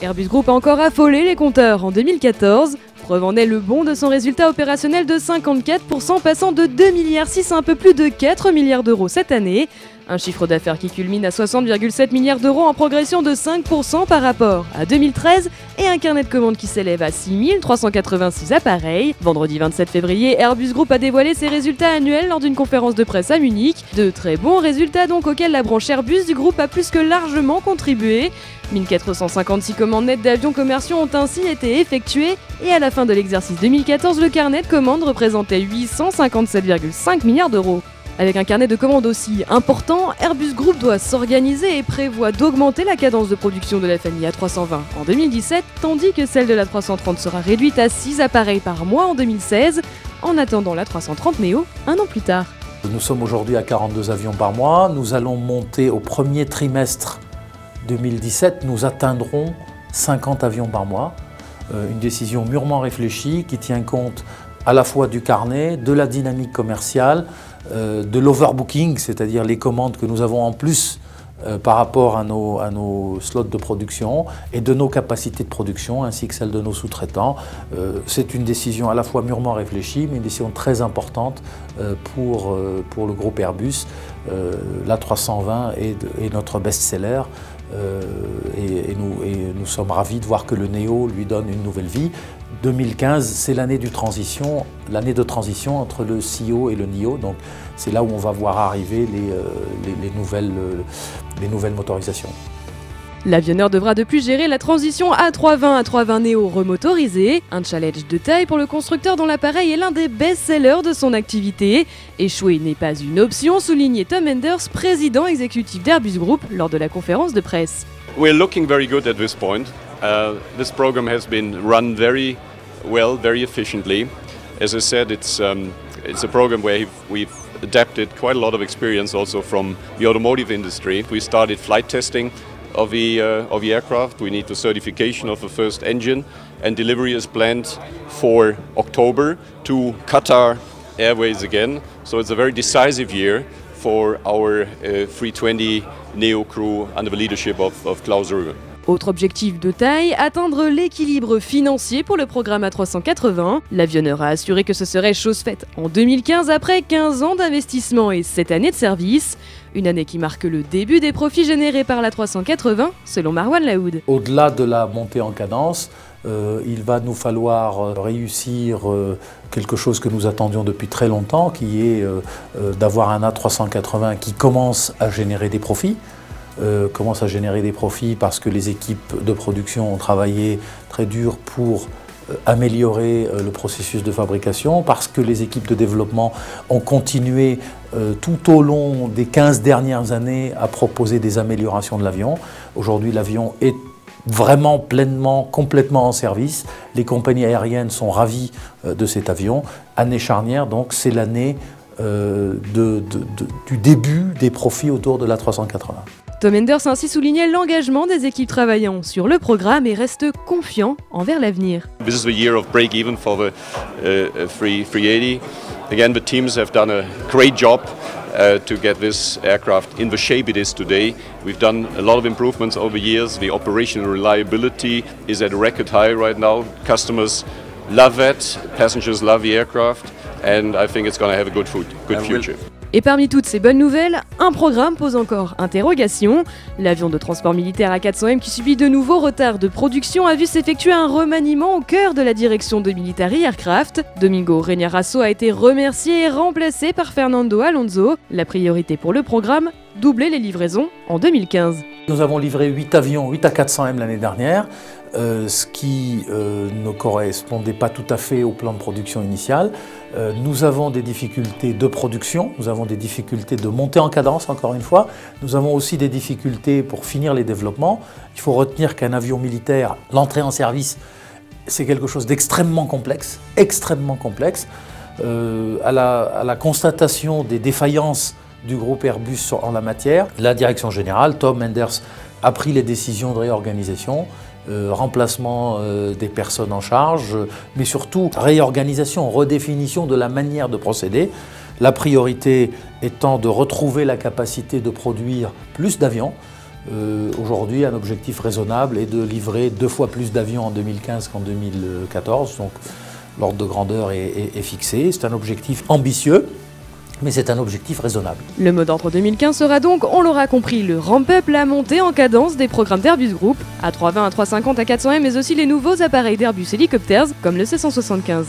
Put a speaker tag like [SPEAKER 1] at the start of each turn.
[SPEAKER 1] Airbus Group a encore affolé les compteurs en 2014. Preuve en est le bond de son résultat opérationnel de 54%, passant de 2,6 milliards à un peu plus de 4 milliards d'euros cette année. Un chiffre d'affaires qui culmine à 60,7 milliards d'euros en progression de 5% par rapport à 2013 et un carnet de commandes qui s'élève à 6 386 appareils. Vendredi 27 février, Airbus Group a dévoilé ses résultats annuels lors d'une conférence de presse à Munich. De très bons résultats donc auxquels la branche Airbus du groupe a plus que largement contribué. 1456 commandes nettes d'avions commerciaux ont ainsi été effectuées et à la fin de l'exercice 2014, le carnet de commandes représentait 857,5 milliards d'euros. Avec un carnet de commandes aussi important, Airbus Group doit s'organiser et prévoit d'augmenter la cadence de production de la famille A320 en 2017, tandis que celle de la 330 sera réduite à 6 appareils par mois en 2016, en attendant la 330 Neo un an plus tard.
[SPEAKER 2] Nous sommes aujourd'hui à 42 avions par mois, nous allons monter au premier trimestre 2017, nous atteindrons 50 avions par mois. Une décision mûrement réfléchie qui tient compte à la fois du carnet, de la dynamique commerciale, de l'overbooking, c'est-à-dire les commandes que nous avons en plus par rapport à nos slots de production et de nos capacités de production ainsi que celles de nos sous-traitants. C'est une décision à la fois mûrement réfléchie mais une décision très importante pour le groupe Airbus. L'A320 est notre best-seller et nous sommes ravis de voir que le Neo lui donne une nouvelle vie. 2015, c'est l'année de transition entre le CEO et le NEO, donc c'est là où on va voir arriver les nouvelles motorisations.
[SPEAKER 1] L'avionneur devra de plus gérer la transition A320 A320 Neo remotorisée, un challenge de taille pour le constructeur dont l'appareil est l'un des best-sellers de son activité. Échouer n'est pas une option, soulignait Tom Enders, président exécutif d'Airbus Group, lors de la conférence de presse.
[SPEAKER 3] We're looking very good at this point. This program has been run very well, very efficiently. As I said, it's a program where we've adapted quite a lot of experience also from the automotive industry. We started flight testing of the aircraft. We need the certification of the first engine, and delivery is planned for October to Qatar Airways again. So it's a very decisive year for our 320 Neo crew under the leadership of Klaus Röwe.
[SPEAKER 1] Autre objectif de taille, atteindre l'équilibre financier pour le programme A380. L'avionneur a assuré que ce serait chose faite en 2015 après 15 ans d'investissement et 7 années de service. Une année qui marque le début des profits générés par l'A380, selon Marwan Laoud.
[SPEAKER 2] Au-delà de la montée en cadence, il va nous falloir réussir quelque chose que nous attendions depuis très longtemps, qui est d'avoir un A380 qui commence à générer des profits. Parce que les équipes de production ont travaillé très dur pour améliorer le processus de fabrication, parce que les équipes de développement ont continué tout au long des 15 dernières années à proposer des améliorations de l'avion. Aujourd'hui, l'avion est vraiment pleinement, complètement en service. Les compagnies aériennes sont ravies de cet avion. Année charnière, donc c'est l'année du début des profits autour de l'A380.
[SPEAKER 1] Tom Enders a ainsi souligné l'engagement des équipes travaillant sur le programme et reste confiant envers l'avenir.
[SPEAKER 3] This is the year of break-even for the 380. Again, the teams have done a great job to get this aircraft in the shape it is today. We've done a lot of improvements over the years. The operational reliability is at a record high right now. Customers love it, passengers love the aircraft, and I think it's going to have a good future.
[SPEAKER 1] Et parmi toutes ces bonnes nouvelles, un programme pose encore interrogation. L'avion de transport militaire A400M qui subit de nouveaux retards de production a vu s'effectuer un remaniement au cœur de la direction de Military Aircraft. Domingo Reñarasso a été remercié et remplacé par Fernando Alonso. La priorité pour le programme, doubler les livraisons en 2015.
[SPEAKER 2] Nous avons livré 8 avions, 8 A400M l'année dernière, ce qui ne correspondait pas tout à fait au plan de production initial. Nous avons des difficultés de production, nous avons des difficultés de montée en cadence, encore une fois. Nous avons aussi des difficultés pour finir les développements. Il faut retenir qu'un avion militaire, l'entrée en service, c'est quelque chose d'extrêmement complexe, à la constatation des défaillances du groupe Airbus en la matière, la direction générale, Tom Enders, a pris les décisions de réorganisation, remplacement des personnes en charge, mais surtout réorganisation, redéfinition de la manière de procéder. La priorité étant de retrouver la capacité de produire plus d'avions, Aujourd'hui, un objectif raisonnable est de livrer 2 fois plus d'avions en 2015 qu'en 2014, donc l'ordre de grandeur est fixé. C'est un objectif ambitieux, mais c'est un objectif raisonnable.
[SPEAKER 1] Le mot d'ordre 2015 sera donc, on l'aura compris, le ramp-up, la montée en cadence des programmes d'Airbus Group, A320, A350, A400M, mais aussi les nouveaux appareils d'Airbus Helicopters, comme le C175.